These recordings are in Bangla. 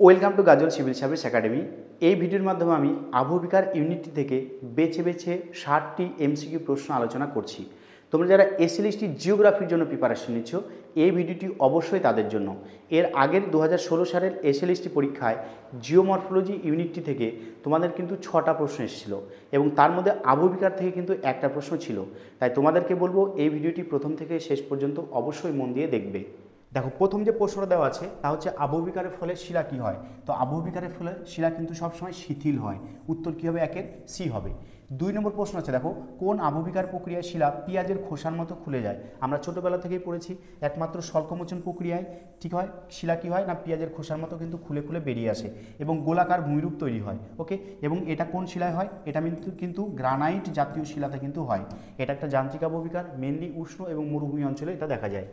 Welcome to Gazal civil service academy. এই ভিডিওর মাধ্যমে আমি আবহবিকার ইউনিটটি থেকে বেছে বেছে 60টি এমসিকিউ প্রশ্ন আলোচনা করছি। তোমরা যারা এসএলএসটি জিওগ্রাফির জন্য প্রিপারেশন নিচ্ছ, এই ভিডিওটি অবশ্যই তাদের জন্য। এর আগের 2016 সালের এসএলএসটি পরীক্ষায় জিওমরফোলজি ইউনিটটি থেকে তোমাদের কিন্তু 6টা প্রশ্ন এসেছিলো এবং তার মধ্যে আবহবিকার থেকে কিন্তু একটা প্রশ্ন ছিল। তাই তোমাদেরকে বলবো এই ভিডিওটি প্রথম থেকে শেষ পর্যন্ত অবশ্যই মন দিয়ে দেখবে। দেখো, প্রথম যে প্রশ্নটা দেওয়া আছে তা হচ্ছে আবহবিকারের ফলে শিলা কী হয়। তো আবহবিকারের ফলে শিলা কিন্তু সবসময় শিথিল হয়। উত্তর কী হবে? একের সি হবে। 2 নম্বর প্রশ্ন আছে, দেখো কোন আবহবিকার প্রক্রিয়ায় শিলা পেঁয়াজের খোসার মতো খুলে যায়। আমরা ছোটোবেলা থেকেই পড়েছি একমাত্র স্বল্পমোচন প্রক্রিয়ায় ঠিক হয় শিলা কী হয় না, পেঁয়াজের খোসার মতো কিন্তু খুলে খুলে বেরিয়ে আসে এবং গোলাকার ভূমিরূপ তৈরি হয়। ওকে, এবং এটা কোন শিলায় হয়? এটা কিন্তু গ্রানাইট জাতীয় শিলাতে কিন্তু হয়। এটা একটা যান্ত্রিক আবহবিকার, মেনলি উষ্ণ এবং মরুভূমি অঞ্চলে এটা দেখা যায়।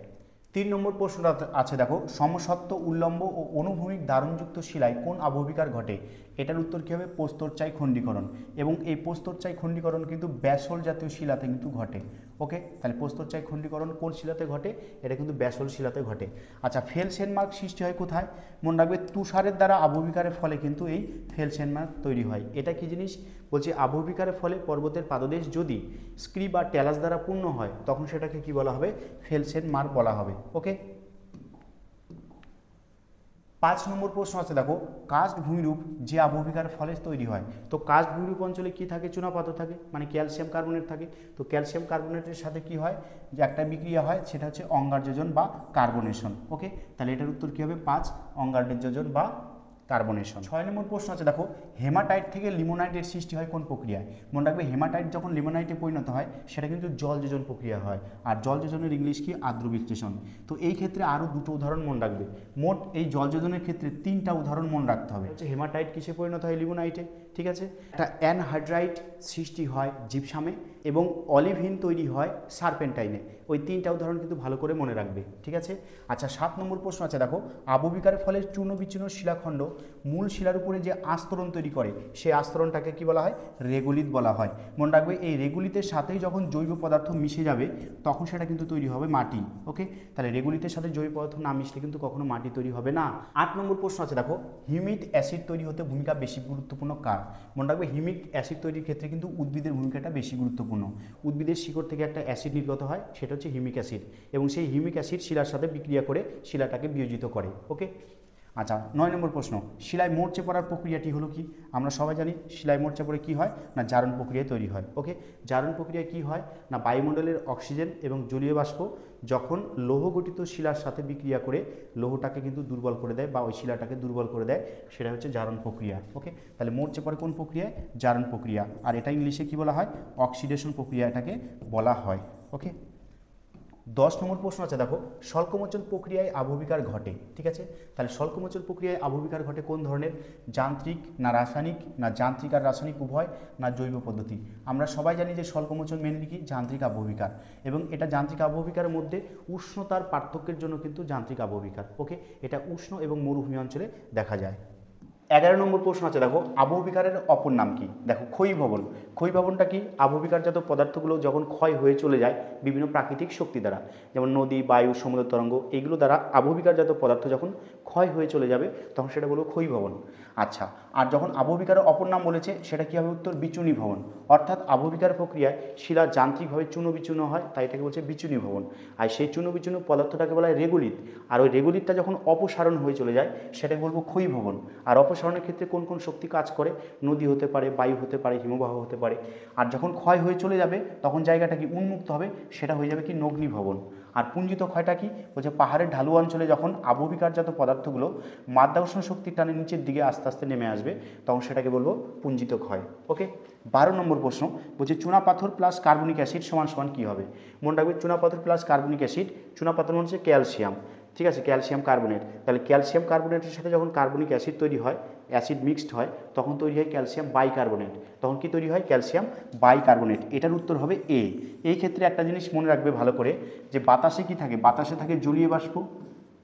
3 নম্বর প্রশ্নটা আছে, দেখো সমসত্ব উল্লম্ব ও অনুভূমিক দারুণযুক্ত শিলায় কোন আবহবিকার ঘটে। এটার উত্তর কী হবে? প্রস্তরচায়ী খণ্ডীকরণ। এবং এই প্রস্তরচায়ী খণ্ডীকরণ কিন্তু ব্যাসল্ট জাতীয় শিলাতে কিন্তু ঘটে। ওকে, তাহলে প্রস্তরচায়ী খণ্ডীকরণ কোন শিলাতে ঘটে? এটা কিন্তু ব্যাসল্ট শিলাতে ঘটে। আচ্ছা, ফেলসেনমার্ক সৃষ্টি হয় কোথায়? মনে রাখবে তুষারের দ্বারা আবহবিকারের ফলে কিন্তু এই ফেলসেনমার্ক তৈরি হয়। এটা কি জিনিস বলছি? আবহবিকারের ফলে পর্বতের পাদদেশ যদি স্ক্রি বা ট্যালাস দ্বারা পূর্ণ হয় তখন সেটাকে কি বলা হবে? ফেলসেনমার্ক বলা হবে। ওকে, 5 নম্বর প্রশ্ন আছে, দেখো কাস্ট ভূমিরূপ যে আবহবিকার ফলে তৈরি হয়। তো কাস্ট ভূমিরূপ অঞ্চলে কি থাকে? চুনাপাথর থাকে, মানে ক্যালসিয়াম কার্বনেট থাকে। তো ক্যালসিয়াম কার্বনেটের সাথে কি হয়? যে একটা বিক্রিয়া হয়, সেটা হচ্ছে অঙ্গারযোজন বা কার্বনেশন। ওকে, তাহলে এটার উত্তর কী হবে? 5 অঙ্গারযোজন বা কার্বনেশন। 6 নম্বর প্রশ্ন আছে, দেখো হেমাটাইট থেকে লিমোনাইটের সৃষ্টি হয় কোন প্রক্রিয়ায়। মনে রাখবে হেমাটাইট যখন লিমোনাইটে পরিণত হয় সেটা কিন্তু জলযোজন প্রক্রিয়া হয়। আর জলযোজনের ইংলিশ কি? আর্দ্র বিশ্লেষণ। তো এই ক্ষেত্রে আরও দুটো উদাহরণ মনে রাখবে। মোট এই জলযোজনের ক্ষেত্রে 3টা উদাহরণ মনে রাখতে হবে। হচ্ছে হেমাটাইট কিসে পরিণত হয়? লিমোনাইটে। ঠিক আছে, একটা অ্যানহাইড্রাইট সৃষ্টি হয় জিপসামে এবং অলিভিন তৈরি হয় সারপেন্টাইনে। ওই 3টা উদাহরণ কিন্তু ভালো করে মনে রাখবে। ঠিক আছে। আচ্ছা, 7 নম্বর প্রশ্ন আছে, দেখো আবহবিকারের ফলে চূর্ণ বিচ্ছিন্ন শিলাখণ্ড মূল শিলার উপরে যে আস্তরণ তৈরি করে সেই আস্তরণটাকে কি বলা হয়? রেগুলিত বলা হয়। মনে রাখবে এই রেগুলিতের সাথেই যখন জৈব পদার্থ মিশে যাবে তখন সেটা কিন্তু তৈরি হবে মাটি। ওকে, তাহলে রেগুলিতের সাথে জৈব পদার্থ না মিশলে কিন্তু কখনো মাটি তৈরি হবে না। 8 নম্বর প্রশ্ন আছে, দেখো হিউমিক অ্যাসিড তৈরি হতে ভূমিকা বেশি গুরুত্বপূর্ণ কার। মনে রাখবে হিউমিক অ্যাসিড তৈরির ক্ষেত্রে কিন্তু উদ্ভিদের ভূমিকাটা বেশি গুরুত্বপূর্ণ। উদ্ভিদের শিকড় থেকে একটা অ্যাসিড নির্গত হয়, সেটা হচ্ছে হিউমিক অ্যাসিড, এবং সেই হিউমিক অ্যাসিড শিলার সাথে বিক্রিয়া করে শিলাটাকে বিয়োজিত করে। ওকে, আচ্ছা 9 নম্বর প্রশ্ন, শিলায় মরচে পড়ার প্রক্রিয়াটি হলো কি? আমরা সবাই জানি শিলায় মরচে পড়ে কী হয় না, জারণ প্রক্রিয়ায় তৈরি হয়। ওকে, জারণ প্রক্রিয়ায় কী হয় না, বায়ুমণ্ডলের অক্সিজেন এবং জলীয় বাষ্প যখন লৌহ গঠিত শিলার সাথে বিক্রিয়া করে লৌহটাকে কিন্তু দুর্বল করে দেয় বা ওই শিলাটাকে দুর্বল করে দেয়, সেটা হচ্ছে জারণ প্রক্রিয়া। ওকে, তাহলে মরচে পড়ে কোন প্রক্রিয়ায়? জারণ প্রক্রিয়া। আর এটা ইংলিশে কী বলা হয়? অক্সিডেশন প্রক্রিয়া এটাকে বলা হয়। ওকে, 10 নম্বর প্রশ্ন আছে, দেখো স্বল্পমোচন প্রক্রিয়ায় আবহবিকার ঘটে। ঠিক আছে, তাহলে স্বল্পমোচন প্রক্রিয়ায় আবহবিকার ঘটে কোন ধরনের? যান্ত্রিক না রাসায়নিক, না যান্ত্রিক আর রাসায়নিক উভয়, না জৈব পদ্ধতি। আমরা সবাই জানি যে স্বল্পমোচন মেনলি কি? যান্ত্রিক আবহবিকার, এবং এটা যান্ত্রিক আবহবিকারের মধ্যে উষ্ণতার পার্থক্যের জন্য কিন্তু যান্ত্রিক আবহবিকার। ওকে, এটা উষ্ণ এবং মরুভূমি অঞ্চলে দেখা যায়। 11 নম্বর প্রশ্ন আছে, দেখো আবহবিকারের অপর নাম কি? দেখো ক্ষয়ীভবন। ক্ষয়ীভবনটা কি? আবহবিকারজাত পদার্থগুলো যখন ক্ষয় হয়ে চলে যায় বিভিন্ন প্রাকৃতিক শক্তি দ্বারা, যেমন নদী, বায়ু, সমুদ্র তরঙ্গ, এইগুলো দ্বারা আবহবিকারজাত পদার্থ যখন ক্ষয় হয়ে চলে যাবে তখন সেটা বলবো ক্ষয়ীভবন। আচ্ছা, আর যখন আবহবিকারের অপর নাম বলেছে সেটা কী হবে? উত্তর বিচূর্ণী ভবন। অর্থাৎ আবহবিকার প্রক্রিয়ায় শিলা যান্ত্রিকভাবে চূর্ণ বিচূর্ণ হয়, তাই এটাকে বলছে বিচূর্ণী ভবন। আর সেই চূর্ণ বিচূর্ণ পদার্থটাকে বলা হয় রেগুলিত। আর ওই রেগুলিতটা যখন অপসারণ হয়ে চলে যায় সেটাকে বলবো ক্ষয়ীভবন। আর অপসারণের ক্ষেত্রে কোন কোন শক্তি কাজ করে? নদী হতে পারে, বায়ু হতে পারে, হিমবাহ হতে পারে। আর যখন ক্ষয় হয়ে চলে যাবে তখন জায়গাটা কি উন্মুক্ত হবে, সেটা হয়ে যাবে কি? নগ্নী ভবন। আর পুঞ্জিত ক্ষয়টা কি? বলছে পাহাড়ের ঢালু অঞ্চলে যখন আবহবিকারজাত পদার্থগুলো মাধ্যাকর্ষণ শক্তির টানে নিচের দিকে আস্তে আস্তে নেমে আসবে তখন সেটাকে বলবো পুঞ্জিত ক্ষয়। ওকে, 12 নম্বর প্রশ্ন বলছে চুনাপাথর প্লাস কার্বনিক অ্যাসিড সমান সমান কী হবে? মনে রাখবে চুনাপাথর প্লাস কার্বনিক অ্যাসিড, চুনাপাথর মানে হচ্ছে ক্যালসিয়াম। ঠিক আছে, ক্যালসিয়াম কার্বনেট। তাহলে ক্যালসিয়াম কার্বনেটের সাথে যখন কার্বনিক অ্যাসিড তৈরি হয়, অ্যাসিড মিক্সড হয়, তখন তৈরি হয় ক্যালসিয়াম বাইকার্বনেট। তখন কি তৈরি হয়? Calcium bicarbonate. এটার উত্তর হবে এ। এই ক্ষেত্রে একটা জিনিস মনে রাখবে ভালো করে, যে বাতাসে কি থাকে? বাতাসে থাকে জলীয় বাষ্প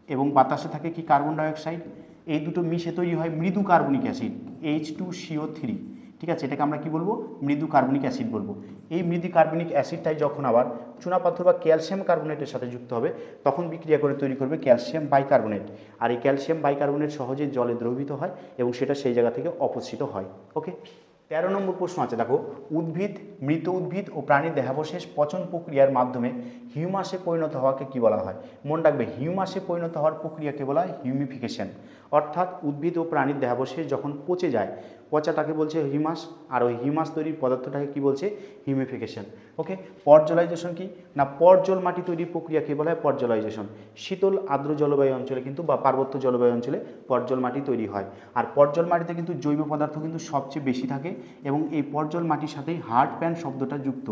এবং বাতাসে থাকে কি? Carbon dioxide. এই দুটো মিশে তৈরি হয় মৃদু কার্বনিক অ্যাসিড H2CO3। ঠিক আছে, এটাকে আমরা কি বলবো, মৃদু কার্বনিক অ্যাসিড বলবো। এই মৃদু কার্বনিক অ্যাসিডটাই যখন আবার চুনাপাথর বা ক্যালসিয়াম কার্বনেটের সাথে যুক্ত হবে তখন বিক্রিয়া করে তৈরি করবে ক্যালসিয়াম বাইকার্বনেট। আর এই ক্যালসিয়াম বাইকার্বনেট সহজে জলে দ্রবীভূত হয় এবং সেটা সেই জায়গা থেকে অপসৃত হয়। ওকে, 13 নম্বর প্রশ্ন আছে দেখো, মৃত উদ্ভিদ ও প্রাণীর দেহাবশেষ পচন প্রক্রিয়ার মাধ্যমে হিউমাসে পরিণত হওয়াকে কি বলা হয়? মনে রাখবে, হিউমাসে পরিণত হওয়ার প্রক্রিয়াকে বলা হয় হিউমিফিকেশন। অর্থাৎ উদ্ভিদ ও প্রাণীর দেহাবশেষ যখন পচে যায়, পচাটাকে বলছে হিউমাস, আর ওই হিউমাস তৈরির পদার্থটাকে কি বলছে, হিউমিফিকেশন। ওকে, পর্জলাইজেশন কি না, পর্জল মাটি তৈরির প্রক্রিয়াকে বলা হয় পর্জলাইজেশন। শীতল আর্দ্র জলবায়ু অঞ্চলে কিন্তু বা পার্বত্য জলবায়ু অঞ্চলে পর্জল মাটি তৈরি হয়। আর পর্জল মাটিতে কিন্তু জৈব পদার্থ কিন্তু সবচেয়ে বেশি থাকে এবং এই পর্জল মাটির সাথেই হার্ড প্যান শব্দটা যুক্ত।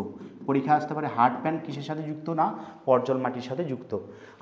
পরীক্ষা আসতে পারে হার্ড প্যান কিসের সাথে যুক্ত, না পর্জল মাটির সাথে যুক্ত।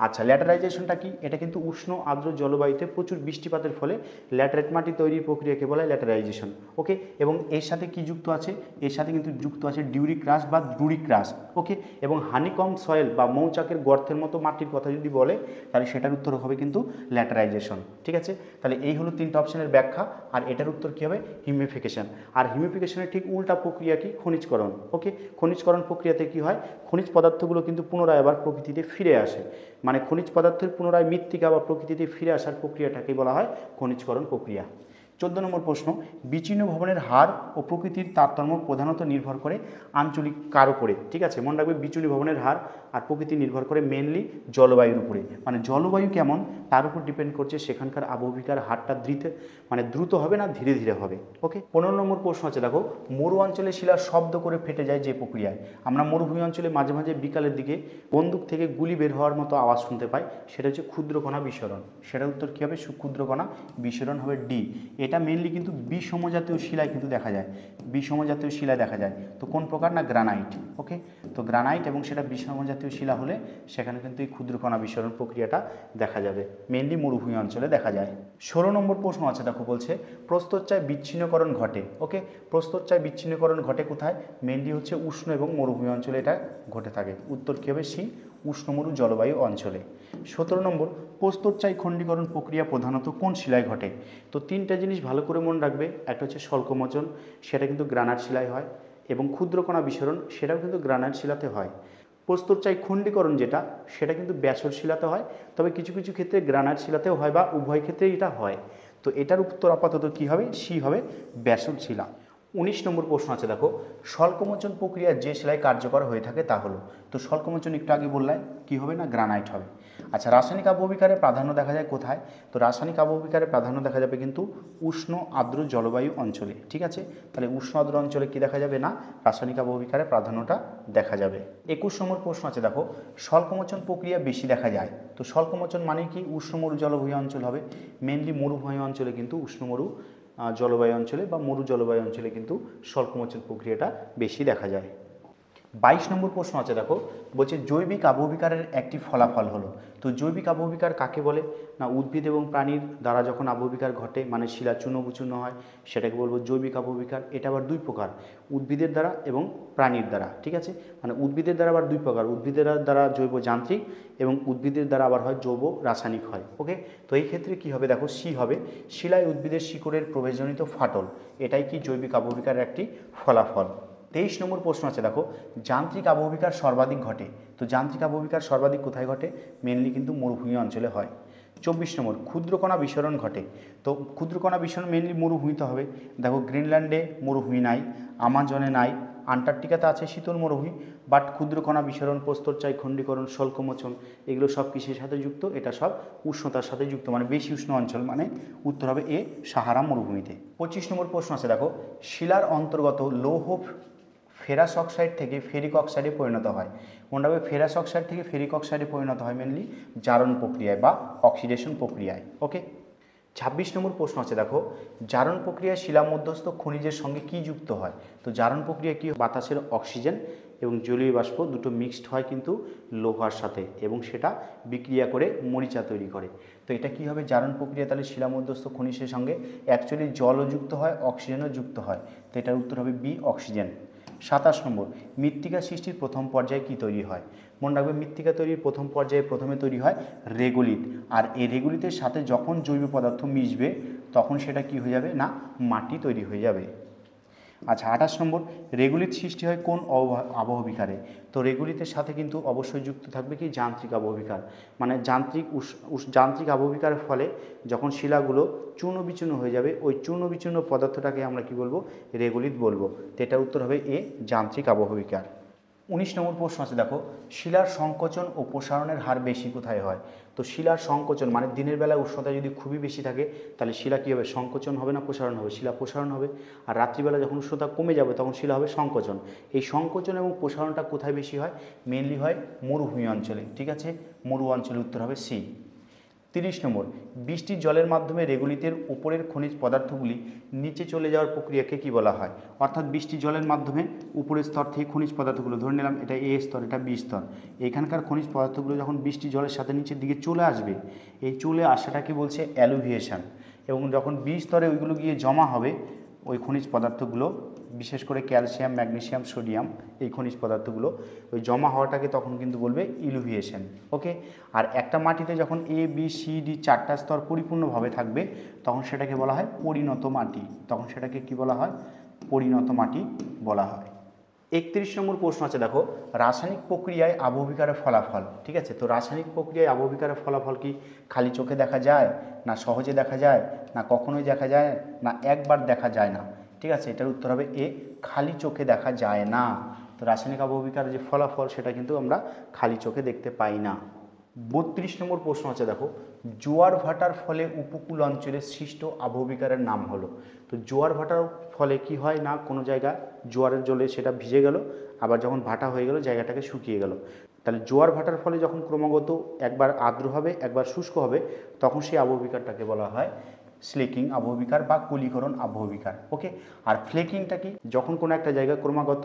আচ্ছা, ল্যাটারাইজেশনটা কি? এটা কিন্তু উষ্ণ আর্দ্র জলবায়ুতে প্রচুর বৃষ্টিপাতের ফলে ল্যাটারাইট মাটি তৈরির প্রক্রিয়াকে বলা হয় ল্যাটারাইজেশন। ওকে, এবং এর সাথে কি যুক্ত আছে? এর সাথে কিন্তু যুক্ত আছে ডিউরিক ক্রাস বা ড্রুরিক ক্রাস। ওকে, এবং হানিকম সয়েল বা মৌচাকের গর্তের মতো মাটির কথা যদি বলে তাহলে সেটার উত্তর হবে কিন্তু ল্যাটারাইজেশন। ঠিক আছে, তাহলে এই হলো 3টা অপশনের ব্যাখ্যা। আর এটার উত্তর কী হবে? হিউমিফিকেশন। আর হিউমিফিকেশনের ঠিক উল্টা প্রক্রিয়া কি? খনিজকরণ। ওকে, খনিজকরণ প্রক্রিয়াতে কি হয়? খনিজ পদার্থগুলো কিন্তু পুনরায় আবার প্রকৃতিতে ফিরে আসে, মানে খনিজ পদার্থের পুনরায় মৃত্তিকা বা প্রকৃতিতে ফিরে আসার প্রক্রিয়াটাকে বলা হয় খনিজকরণ প্রক্রিয়া। 14 নম্বর প্রশ্ন, বিচ্ছিন্ন ভবনের হার ও প্রকৃতির তারতম্য প্রধানত নির্ভর করে আঞ্চলিক কার উপরে? ঠিক আছে, মনে রাখবে বিচ্ছিন্ন ভবনের হার আর প্রকৃতি নির্ভর করে মেনলি জলবায়ুর উপরে, মানে জলবায়ু কেমন তার উপর ডিপেন্ড করছে সেখানকার আবহবিকার হারটা দ্রুত হবে না ধীরে ধীরে হবে। ওকে, 15 নম্বর প্রশ্ন আছে দেখো, মরু অঞ্চলে শিলা শব্দ করে ফেটে যায় যে প্রক্রিয়ায়? আমরা মরুভূমি অঞ্চলে মাঝে মাঝে বিকালের দিকে বন্দুক থেকে গুলি বের হওয়ার মতো আওয়াজ শুনতে পাই, সেটা হচ্ছে ক্ষুদ্রকণা বিস্ফোরণ। সেটার উত্তর কী হবে? ক্ষুদ্রকণা বিস্ফোরণ হবে ডি। এটা মেনলি কিন্তু বিষম জাতীয় শিলায় কিন্তু দেখা যায়, বিষম জাতীয় শিলায় দেখা যায়। তো কোন প্রকার? না গ্রানাইট। ওকে, তো গ্রানাইট এবং সেটা বিষম জাতীয় শিলা হলে সেখানে কিন্তু এই ক্ষুদ্রকণা বিস্ফোরণ প্রক্রিয়াটা দেখা যাবে, মেনলি মরুভূমি অঞ্চলে দেখা যায়। 16 নম্বর প্রশ্ন আছে দেখো, বলছে প্রস্তরচায় বিচ্ছিন্নকরণ ঘটে। ওকে, প্রস্তরচায় বিচ্ছিন্নকরণ ঘটে কোথায়? মেনলি হচ্ছে উষ্ণ এবং মরুভূমি অঞ্চলে এটা ঘটে থাকে। উত্তর কী হবে? সি, উষ্ণমরু জলবায়ু অঞ্চলে। 17 নম্বর, প্রস্তরচায় খণ্ডীকরণ প্রক্রিয়া প্রধানত কোন শিলায় ঘটে? তো 3টা জিনিস ভালো করে মনে রাখবে, একটা হচ্ছে স্বল্পমোচন, সেটা কিন্তু গ্রানাইট শিলায় হয়, এবং ক্ষুদ্রকণা বিস্ফোরণ সেটাও কিন্তু গ্রানাইট শিলাতে হয়। প্রস্তরচায় খণ্ডীকরণ যেটা, সেটা কিন্তু ব্যাসল্ট শিলাতে হয়, তবে কিছু কিছু ক্ষেত্রে গ্রানাইট শিলাতেও হয় বা উভয় ক্ষেত্রেই এটা হয়। তো এটার উত্তর আপাতত কী হবে? সি হবে, ব্যাসল্ট শিলা। 19 নম্বর প্রশ্ন আছে দেখো, স্বল্পমোচন প্রক্রিয়া যে শিলায় কার্যকর হয়ে থাকে তা হলো? তো স্বল্পমোচন একটু আগে বললাম কী হবে? না গ্রানাইট হবে। আচ্ছা, রাসায়নিক আবহবিকারের প্রাধান্য দেখা যায় কোথায়? তো রাসায়নিক আবহবিকারের প্রাধান্য দেখা যাবে কিন্তু উষ্ণ আর্দ্র জলবায়ু অঞ্চলে। ঠিক আছে, তাহলে উষ্ণ আর্দ্র অঞ্চলে কি দেখা যাবে? না রাসায়নিক আবহবিকারের প্রাধান্যটা দেখা যাবে। 21 নম্বর প্রশ্ন আছে দেখো, স্বল্পমোচন প্রক্রিয়া বেশি দেখা যায়। তো স্বল্পমোচন মানে কি? উষ্ণ মরু জলবায়ু অঞ্চল হবে, মেনলি মরুভূমি অঞ্চলে কিন্তু উষ্ণমরু জলবায়ু অঞ্চলে বা মরু জলবায়ু অঞ্চলে কিন্তু স্বল্পমোচন প্রক্রিয়াটা বেশি দেখা যায়। 22 নম্বর প্রশ্ন আছে দেখো, বলছে জৈবিক আবহবিকারের একটি ফলাফল হলো। তো জৈবিক আবহবিকার কাকে বলে? না উদ্ভিদ এবং প্রাণীর দ্বারা যখন আবহবিকার ঘটে, মানে শিলা চূর্ণ হয়, সেটাকে বলবো জৈবিক আবহবিকার। এটা আবার 2 প্রকার, উদ্ভিদের দ্বারা এবং প্রাণীর দ্বারা। ঠিক আছে, মানে উদ্ভিদের দ্বারা আবার 2 প্রকার, উদ্ভিদের দ্বারা জৈব যান্ত্রিক এবং উদ্ভিদের দ্বারা আবার হয় জৈব রাসায়নিক হয়। ওকে, তো এই ক্ষেত্রে কি হবে? দেখো সি হবে, শিলায় উদ্ভিদের শিকড়ের প্রবেশজনিত ফাটল, এটাই কি জৈবিক আবহবিকারের একটি ফলাফল। 23 নম্বর প্রশ্ন আছে দেখো, যান্ত্রিক আবহবিকার সর্বাধিক ঘটে। তো যান্ত্রিক আবহবিকার সর্বাধিক কোথায় ঘটে? মেনলি কিন্তু মরুভূমি অঞ্চলে হয়। 24 নম্বর, ক্ষুদ্রকণা বিস্ফোরণ ঘটে। তো ক্ষুদ্রকণা বিস্ফোরণ মেনলি মরুভূমিতে হবে। দেখো গ্রিনল্যান্ডে মরুভূমি নাই, আমাজনে নাই, আন্টার্কটিকাতে আছে শীতল মরুভূমি, বাট ক্ষুদ্রকণা বিস্ফোরণ, প্রস্তরচায় খণ্ডীকরণ, স্বল্পমোচন এগুলো সব কিসের সাথে যুক্ত? এটা সব উষ্ণতার সাথে যুক্ত, মানে বেশি উষ্ণ অঞ্চল, মানে উত্তর হবে এ, সাহারা মরুভূমিতে। 25 নম্বর প্রশ্ন আছে দেখো, শিলার অন্তর্গত লৌহ ফেরাস অক্সাইড থেকে ফেরিক অক্সাইডে পরিণত হয়। মনে রাখবে ফেরাস অক্সাইড থেকে ফেরিক অক্সাইডে পরিণত হয় মেনলি জারণ প্রক্রিয়ায় বা অক্সিডেশন প্রক্রিয়ায়। ওকে, 26 নম্বর প্রশ্ন আছে দেখো, জারণ প্রক্রিয়ায় শিলা মধ্যস্থ খনিজের সঙ্গে কি যুক্ত হয়? তো জারণ প্রক্রিয়া কি? বাতাসের অক্সিজেন এবং জলীয় বাষ্প দুটো মিক্সড হয় কিন্তু লোহার সাথে, এবং সেটা বিক্রিয়া করে মরিচা তৈরি করে। তো এটা কি হবে? জারণ প্রক্রিয়া। তাহলে শিলা মধ্যস্থ খনিজের সঙ্গে অ্যাকচুয়ালি জলও যুক্ত হয়, অক্সিজেনও যুক্ত হয়। তো এটার উত্তর হবে বি, অক্সিজেন। 27 নম্বর, মৃত্তিকা সৃষ্টির প্রথম পর্যায়ে কি তৈরি হয়? মনে রাখবে মৃত্তিকা তৈরির প্রথম পর্যায়ে প্রথমে তৈরি হয় রেগুলিত, আর এই রেগুলিতের সাথে যখন জৈব পদার্থ মিশবে তখন সেটা কি হয়ে যাবে? না মাটি তৈরি হয়ে যাবে। আচ্ছা 28 নম্বর, রেগুলিত সৃষ্টি হয় কোন আবহবিকারে? তো রেগুলিতের সাথে কিন্তু অবশ্যই যুক্ত থাকবে কি যান্ত্রিক আবহবিকার, মানে যান্ত্রিক আবহবিকারের ফলে যখন শিলাগুলো চূর্ণ বিচূর্ণ হয়ে যাবে, ওই চূর্ণ বিচূর্ণ পদার্থটাকে আমরা কি বলবো? রেগুলিত বলবো। তো এটার উত্তর হবে এ, যান্ত্রিক আবহবিকার। 19 নম্বর প্রশ্ন আছে দেখো, শিলার সংকোচন ও প্রসারণের হার বেশি কোথায় হয়? তো শিলার সংকোচন মানে দিনের বেলা উষ্ণতা যদি খুবই বেশি থাকে তাহলে শিলা কী হবে? সংকোচন হবে না প্রসারণ হবে? শিলা প্রসারণ হবে। আর রাত্রিবেলা যখন উষ্ণতা কমে যাবে তখন শিলা হবে সংকোচন। এই সংকোচন এবং প্রসারণটা কোথায় বেশি হয়? মেনলি হয় মরুভূমি অঞ্চলে। ঠিক আছে, মরু অঞ্চলে, উত্তর হবে সি। 30 নম্বর, বৃষ্টির জলের মাধ্যমে রেগুলিতের উপরের খনিজ পদার্থগুলি নিচে চলে যাওয়ার প্রক্রিয়াকে কি বলা হয়? অর্থাৎ বৃষ্টির জলের মাধ্যমে উপরের স্তর থেকে খনিজ পদার্থগুলো, ধরে নিলাম এটা এ স্তর, এটা বি স্তর, এখানকার খনিজ পদার্থগুলো যখন বৃষ্টির জলের সাথে নিচের দিকে চলে আসবে, এই চলে আসাটাকে বলছে অ্যালুভিয়েশন। এবং যখন বি স্তরে ওইগুলো গিয়ে জমা হবে, ওই খনিজ পদার্থগুলো, বিশেষ করে ক্যালসিয়াম, ম্যাগনেসিয়াম, সোডিয়াম, এই খনিজ পদার্থগুলো ওই জমা হওয়াটাকে তখন কিন্তু বলবে ইলুভিয়েশন। ওকে। আর একটা মাটিতে যখন এ বি সি ডি 4টা স্তর পরিপূর্ণভাবে থাকবে তখন সেটাকে বলা হয় পরিণত মাটি। তখন সেটাকে কি বলা হয়? পরিণত মাটি বলা হয়। 31 নম্বর প্রশ্ন আছে দেখো, রাসায়নিক প্রক্রিয়ায় আবহবিকারের ফলাফল। ঠিক আছে, তো রাসায়নিক প্রক্রিয়ায় আবহবিকারের ফলাফল কি খালি চোখে দেখা যায়, না সহজে দেখা যায়, না কখনোই দেখা যায়, না একবার দেখা যায় না? ঠিক আছে, এটার উত্তর হবে এ, খালি চোখে দেখা যায় না। তো রাসায়নিক আবহবিকারের যে ফলাফল সেটা কিন্তু আমরা খালি চোখে দেখতে পাই না। 32 নম্বর প্রশ্ন আছে দেখো, জোয়ার ভাটার ফলে উপকূল অঞ্চলে সৃষ্ট আবহবিকারের নাম হলো। তো জোয়ার ভাটার ফলে কি হয় না, কোনো জায়গা জোয়ারের জলে সেটা ভিজে গেল, আবার যখন ভাটা হয়ে গেল জায়গাটাকে শুকিয়ে গেল, তাহলে জোয়ার ভাটার ফলে যখন ক্রমাগত একবার আর্দ্র হবে একবার শুষ্ক হবে তখন সেই আবহবিকারটাকে বলা হয় স্লেকিং আবহবিকার বা কলিকরণ আবহবিকার। ওকে। আর ফ্লেকিংটা কি? যখন কোনো একটা জায়গা ক্রমাগত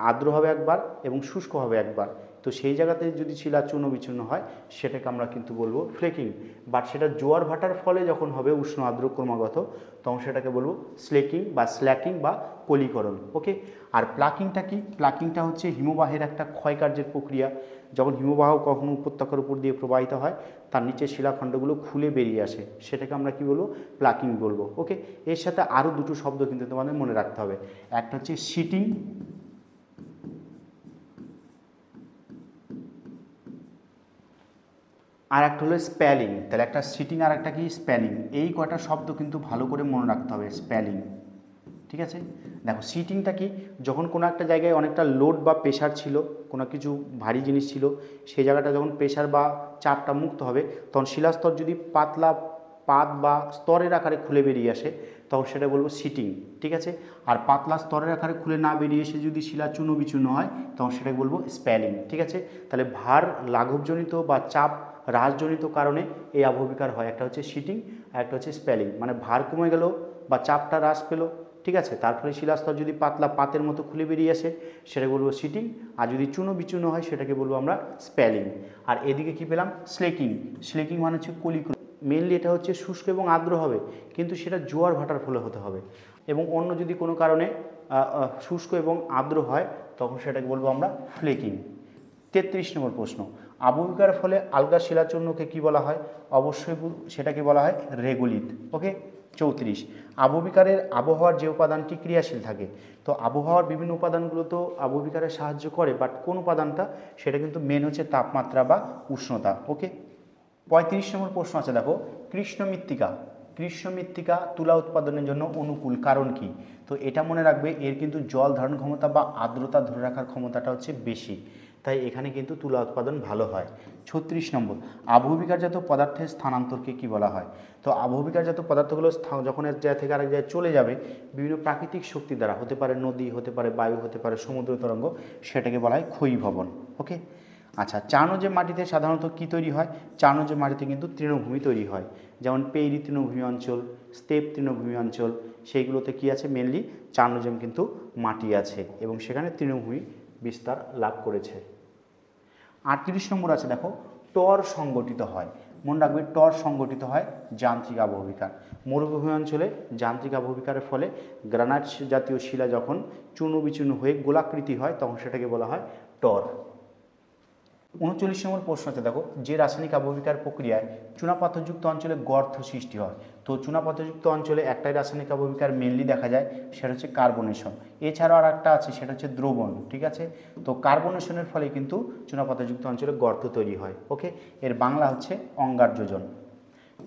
আর্দ্র হবে একবার এবং শুষ্ক হবে একবার, তো সেই জায়গাতে যদি শিলা চূর্ণ বিচূর্ণ হয় সেটাকে আমরা কিন্তু বলবো ফ্লেকিং। বাট সেটা জোয়ার ভাটার ফলে যখন হবে উষ্ণ আর্দ্র ক্রমাগত তখন সেটাকে বলবো স্লেকিং বা স্ল্যাকিং বা কলিকরণ। ওকে। আর প্লাকিংটা কি? প্লাকিংটা হচ্ছে হিমবাহের একটা ক্ষয়কার্যের প্রক্রিয়া। যখন হিমবাহ কখনো উপত্যকার উপর দিয়ে প্রবাহিত হয় তার নিচের শিলাখণ্ডগুলো খুলে বেরিয়ে আসে, সেটাকে আমরা কি বলবো? প্লাকিং বলবো। ওকে। এর সাথে আরও দুটো শব্দ কিন্তু তোমাদের মনে রাখতে হবে, একটা হচ্ছে শিটিং, আর একটা হলো স্প্যালিং। তাহলে একটা সিটিং আর একটা কি? স্প্যালিং। এই কয়টা শব্দ কিন্তু ভালো করে মনে রাখতে হবে, স্প্যালিং। ঠিক আছে, দেখো সিটিংটা কি? যখন কোনো একটা জায়গায় অনেকটা লোড বা প্রেশার ছিল, কোনো কিছু ভারী জিনিস ছিল, সেই জায়গাটা যখন প্রেশার বা চাপটা মুক্ত হবে তখন শিলাস্তর যদি পাতলা পাত বা স্তরের আকারে খুলে বেরিয়ে আসে তখন সেটা বলবো সিটিং। ঠিক আছে। আর পাতলা স্তরের আকারে খুলে না বেরিয়ে এসে যদি শিলা চূর্ণ বিচূর্ণ হয় তখন সেটাকে বলবো স্প্যালিং। ঠিক আছে। তাহলে ভার লাঘবজনিত বা চাপ হ্রাসজনিত কারণে এই আবহবিকার হয়, একটা হচ্ছে সিটিং আর একটা হচ্ছে স্প্যালিং, মানে ভার কমে গেল বা চাপটা হ্রাস পেলো। ঠিক আছে, তারপরে শিলাস্তর যদি পাতলা পাতের মতো খুলে বেরিয়ে আসে সেটাকে বলবো সিটিং, আর যদি চূর্ণ বিচূর্ণ হয় সেটাকে বলবো আমরা স্প্যালিং। আর এদিকে কি পেলাম? স্লেকিং। স্লেকিং মানে হচ্ছে কলিকরণ। মেনলি এটা হচ্ছে শুষ্ক এবং আর্দ্র হবে, কিন্তু সেটা জোয়ার ভাটার ফলে হতে হবে। এবং অন্য যদি কোনো কারণে শুষ্ক এবং আর্দ্র হয় তখন সেটাকে বলবো আমরা ফ্লেকিং। 33 নম্বর প্রশ্ন, আবহবিকার ফলে আলগা শিলাচূর্ণকে কি বলা হয়? অবশ্যই সেটাকে বলা হয় রেগুলিত। ওকে। 34, আবহবিকারের আবহাওয়ার যে উপাদানটি ক্রিয়াশীল থাকে। তো আবহাওয়ার বিভিন্ন উপাদানগুলো তো আবহবিকারে সাহায্য করে, বাট কোন উপাদানটা? সেটা কিন্তু মেন হচ্ছে তাপমাত্রা বা উষ্ণতা। ওকে। 35 নম্বর প্রশ্ন আছে দেখো, কৃষ্ণ মৃত্তিকা তুলা উৎপাদনের জন্য অনুকূল কারণ কি? তো এটা মনে রাখবে, এর কিন্তু জল ধারণ ক্ষমতা বা আর্দ্রতা ধরে রাখার ক্ষমতাটা হচ্ছে বেশি, তাই এখানে কিন্তু তুলা উৎপাদন ভালো হয়। 36 নম্বর, আবহবিকারজাত পদার্থের স্থানান্তরকে কি বলা হয়? তো আবহবিকারজাত পদার্থগুলো যখন এক জায়গা থেকে আরেক জায়গায় চলে যাবে বিভিন্ন প্রাকৃতিক শক্তি দ্বারা, হতে পারে নদী, হতে পারে বায়ু, হতে পারে সমুদ্র তরঙ্গ, সেটাকে বলা হয় ক্ষয়ীভবন। ওকে। আচ্ছা, চারণজেব মাটিতে সাধারণত কি তৈরি হয়? চারণজেব মাটিতে কিন্তু তৃণভূমি তৈরি হয়, যেমন পেইরি তৃণভূমি অঞ্চল, স্টেপ তৃণভূমি অঞ্চল, সেইগুলোতে কি আছে? মেনলি চারণজেব কিন্তু মাটি আছে এবং সেখানে তৃণভূমি বিস্তার লাভ করেছে। 38 নম্বর আছে দেখো, টর সংগঠিত হয়। মনে রাখবে, টর সংগঠিত হয় যান্ত্রিক আবহবিকার। মরুভূমি অঞ্চলে যান্ত্রিক আবহবিকারের ফলে গ্রানাইট জাতীয় শিলা যখন চূর্ণ বিচূর্ণ হয়ে গোলাকৃতি হয় তখন সেটাকে বলা হয় টর। 39 নম্বর প্রশ্ন আছে দেখো, যে রাসায়নিক আবহবিকার প্রক্রিয়ায় চুনাপাথরযুক্ত অঞ্চলে গর্ত সৃষ্টি হয়। তো চুনাপাথরযুক্ত অঞ্চলে একটাই রাসায়নিক আবহবিকার মেনলি দেখা যায়, সেটা হচ্ছে কার্বনেশন। এছাড়াও আর একটা আছে, সেটা হচ্ছে দ্রবণ। ঠিক আছে, তো কার্বনেশনের ফলে কিন্তু চুনাপাথরযুক্ত অঞ্চলে গর্ত তৈরি হয়। ওকে, এর বাংলা হচ্ছে অঙ্গার যোজন।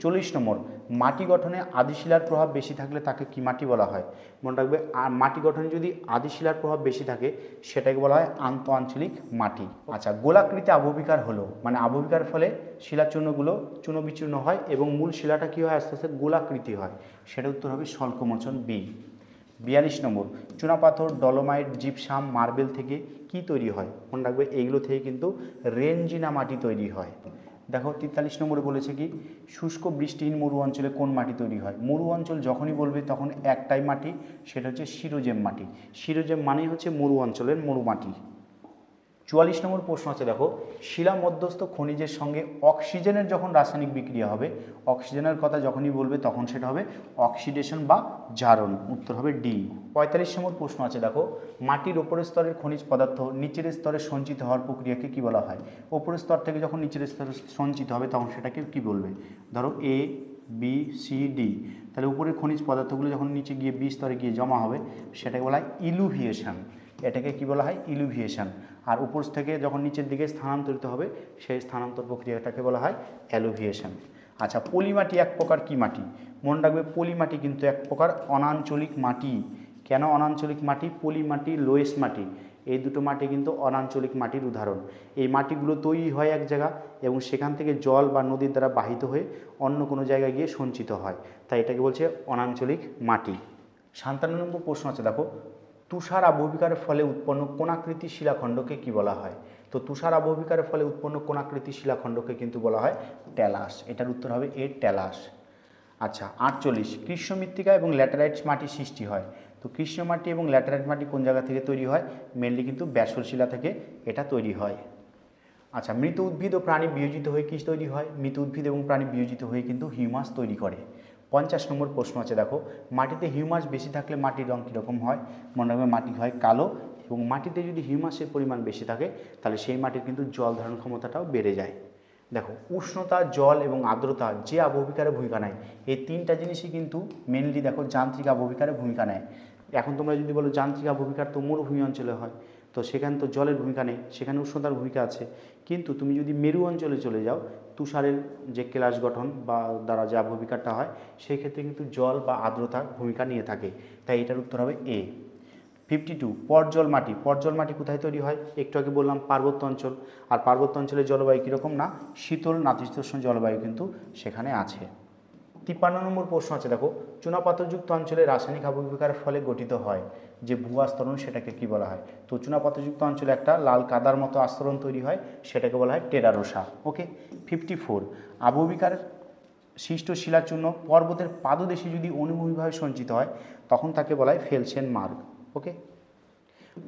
40 নম্বর, মাটি গঠনে আদিশিলার প্রভাব বেশি থাকলে তাকে কি মাটি বলা হয়? মনে রাখবে, আর মাটি গঠনে যদি আদিশিলার প্রভাব বেশি থাকে সেটাকে বলা হয় আন্তঃআঞ্চলিক মাটি। আচ্ছা, গোলাকৃতি আবহবিকার হলো, মানে আবহবিকার ফলে শিলাচূর্ণগুলো চূর্ণবিচূর্ণ হয় এবং মূল শিলাটা কী হয়, আস্তে আস্তে গোলাকৃতি হয়। সেটা উত্তর হবে স্বল্পমোচন বি। 42 নম্বর, চুনাপাথর, ডলোমাইট, জিপসাম, মার্বেল থেকে কি তৈরি হয়? মনে রাখবে, এইগুলো থেকে কিন্তু রেঞ্জিনা মাটি তৈরি হয়। দেখো 43 নম্বরে বলেছে কি, শুষ্ক বৃষ্টিহীন মরু অঞ্চলে কোন মাটি তৈরি হয়? মরু অঞ্চল যখনই বলবে তখন একটাই মাটি, সেটা হচ্ছে শিরোজেম মাটি। শিরোজেম মানেই হচ্ছে মরু অঞ্চলের মরু মাটি। 44 নম্বর প্রশ্ন আছে দেখো, শিলা মধ্যস্থ খনিজের সঙ্গে অক্সিজেনের যখন রাসায়নিক বিক্রিয়া হবে, অক্সিজেনের কথা যখনই বলবে তখন সেটা হবে অক্সিডেশন বা জারণ। উত্তর হবে ডি। 45 নম্বর প্রশ্ন আছে দেখো, মাটির ওপরের স্তরের খনিজ পদার্থ নিচের স্তরে সঞ্চিত হওয়ার প্রক্রিয়াকে কি বলা হয়? ওপরের স্তর থেকে যখন নিচের স্তরে সঞ্চিত হবে তখন সেটাকে কি বলবে? ধরো এ, বি, সি, ডি, তাহলে উপরের খনিজ পদার্থগুলো যখন নিচে গিয়ে বি স্তরে গিয়ে জমা হবে সেটাকে বলা হয় ইলুভিয়েশন। এটাকে কি বলা হয়? ইলুভিয়েশন। আর উপর থেকে যখন নিচের দিকে স্থানান্তরিত হবে সেই স্থানান্তর প্রক্রিয়াটাকে বলা হয় অ্যালুভিয়েশন। আচ্ছা, পলিমাটি এক প্রকার কি মাটি? মনে রাখবে, পলিমাটি কিন্তু এক প্রকার অনাঞ্চলিক মাটি। কেন অনাঞ্চলিক মাটি? পলিমাটি, লোয়েস মাটি, এই দুটো মাটি কিন্তু অনাঞ্চলিক মাটির উদাহরণ। এই মাটিগুলো তৈরি হয় এক জায়গা এবং সেখান থেকে জল বা নদীর দ্বারা বাহিত হয়ে অন্য কোনো জায়গায় গিয়ে সঞ্চিত হয়, তাই এটাকে বলছে অনাঞ্চলিক মাটি। 57 নম্বর প্রশ্ন আছে দেখো, তুষার আবহবিকারের ফলে উৎপন্ন কোণাকৃতি শিলাখণ্ডকে কি বলা হয়? তো তুষার আবহবিকারের ফলে উৎপন্ন কোণাকৃতি শিলাখণ্ডকে কিন্তু বলা হয় ট্যালাস। এটার উত্তর হবে এ, ট্যালাস। আচ্ছা, 48, কৃষ্ণ মৃত্তিকা এবং ল্যাটেরাইট মাটি সৃষ্টি হয়। তো কৃষ্ণ মাটি এবং ল্যাটেরাইট মাটি কোন জায়গা থেকে তৈরি হয়? মেনলি কিন্তু ব্যাসল্ট শিলা থেকে এটা তৈরি হয়। আচ্ছা, মৃত উদ্ভিদ ও প্রাণী বিয়োজিত হয়ে কী তৈরি হয়? মৃত উদ্ভিদ এবং প্রাণী বিয়োজিত হয়ে কিন্তু হিউমাস তৈরি করে। 50 নম্বর প্রশ্ন আছে দেখো, মাটিতে হিউমাস বেশি থাকলে মাটির রং কীরকম হয়? মনে রাখবে, মাটি হয় কালো, এবং মাটিতে যদি হিউমাসের পরিমাণ বেশি থাকে তাহলে সেই মাটির কিন্তু জল ধারণ ক্ষমতাটাও বেড়ে যায়। দেখো, উষ্ণতা, জল এবং আর্দ্রতা যে আবহবিকারে ভূমিকা নেয়, এই তিনটা জিনিসই কিন্তু মেনলি দেখো যান্ত্রিক আবহবিকারে ভূমিকা নেয়। এখন তোমরা যদি বলো যান্ত্রিক আবহবিকার তো মরুভূমি অঞ্চলে হয়, তো সেখানে তো জলের ভূমিকা নেই, সেখানে উষ্ণতার ভূমিকা আছে। কিন্তু তুমি যদি মেরু অঞ্চলে চলে যাও, তুষারের যে কেলাস গঠন বা দ্বারা যে আবহবিকারটা হয় সেই ক্ষেত্রে কিন্তু জল বা আর্দ্রতার ভূমিকা নিয়ে থাকে, তাই এটার উত্তর হবে এ। 52, পর্জল মাটি। পর্জল মাটি কোথায় তৈরি হয়? একটু আগে বললাম পার্বত্য অঞ্চল। আর পার্বত্য অঞ্চলের জলবায়ু কীরকম? না শীতল নাতিশীতোষ্ণ জলবায়ু কিন্তু সেখানে আছে। 53 নম্বর প্রশ্ন আছে দেখো, চুনাপাথরযুক্ত অঞ্চলে রাসায়নিক আবহবিকারের ফলে গঠিত হয় যে ভূ আস্তরণ, সেটাকে কি বলা হয়? তো চুনাপাথরযুক্ত অঞ্চলে একটা লাল কাদার মতো আস্তরণ তৈরি হয়, সেটাকে বলা হয় টেরারোসা। ওকে। 54, আবহবিকার সৃষ্ট শিলাচূর্ণ পর্বতের পাদদেশে যদি অনুভূমিকভাবে সঞ্চিত হয় তখন তাকে বলা হয় ফেলসেন মার্গ। ওকে।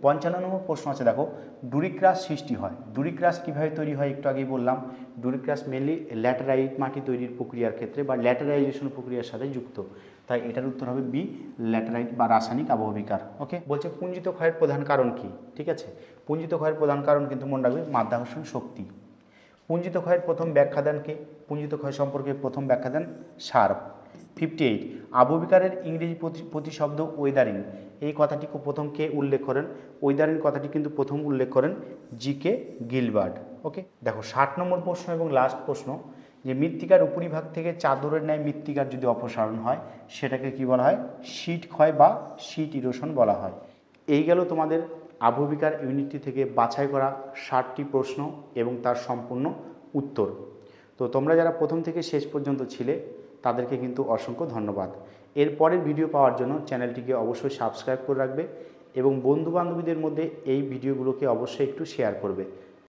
55 নম্বর প্রশ্ন আছে দেখো, ডুরিক্রাস সৃষ্টি হয়। ডুরিক্রাস কীভাবে তৈরি হয়? একটু আগেই বললাম, ডুরিক্রাস মেনলি ল্যাটেরাইট মাটি তৈরির প্রক্রিয়ার ক্ষেত্রে বা ল্যাটেরাইজেশন প্রক্রিয়ার সাথে যুক্ত, তাই এটার উত্তর হবে বি, ল্যাটেরাইট বা রাসায়নিক আবহবিকার। ওকে। বলছে পুঞ্জিত ক্ষয়ের প্রধান কারণ কি? ঠিক আছে, পুঞ্জিত ক্ষয়ের প্রধান কারণ কিন্তু মনে রাখবে মাধ্যাকর্ষণ শক্তি। পুঞ্জিত ক্ষয়ের প্রথম ব্যাখ্যা দেন কে? পুঞ্জিত ক্ষয় সম্পর্কে প্রথম ব্যাখ্যা দেন শার্প। 58, আবহবিকারের ইংরেজি প্রতিশব্দ ওয়েদারিং, এই কথাটি প্রথম কে উল্লেখ করেন? ওয়েদারিং কথাটি কিন্তু প্রথম উল্লেখ করেন জি.কে. গিলবার্ট। ওকে। দেখো 60 নম্বর প্রশ্ন এবং লাস্ট প্রশ্ন, যে মৃত্তিকার উপরিভাগ থেকে চাদরের ন্যায় মৃত্তিকার যদি অপসারণ হয় সেটাকে কি বলা হয়? শীট ক্ষয় বা শীট ইরোশন বলা হয়। এই গেল তোমাদের আবহবিকার ইউনিটটি থেকে বাছাই করা 60টি প্রশ্ন এবং তার সম্পূর্ণ উত্তর। তো তোমরা যারা প্রথম থেকে শেষ পর্যন্ত ছিলে তাদেরকে কিন্তু অসংখ্য ধন্যবাদ। এর পরের ভিডিও পাওয়ার জন্য চ্যানেলটিকে অবশ্যই সাবস্ক্রাইব করে রাখবে এবং বন্ধুবান্ধবীদের মধ্যে এই ভিডিওগুলোকে অবশ্যই একটু শেয়ার করবে।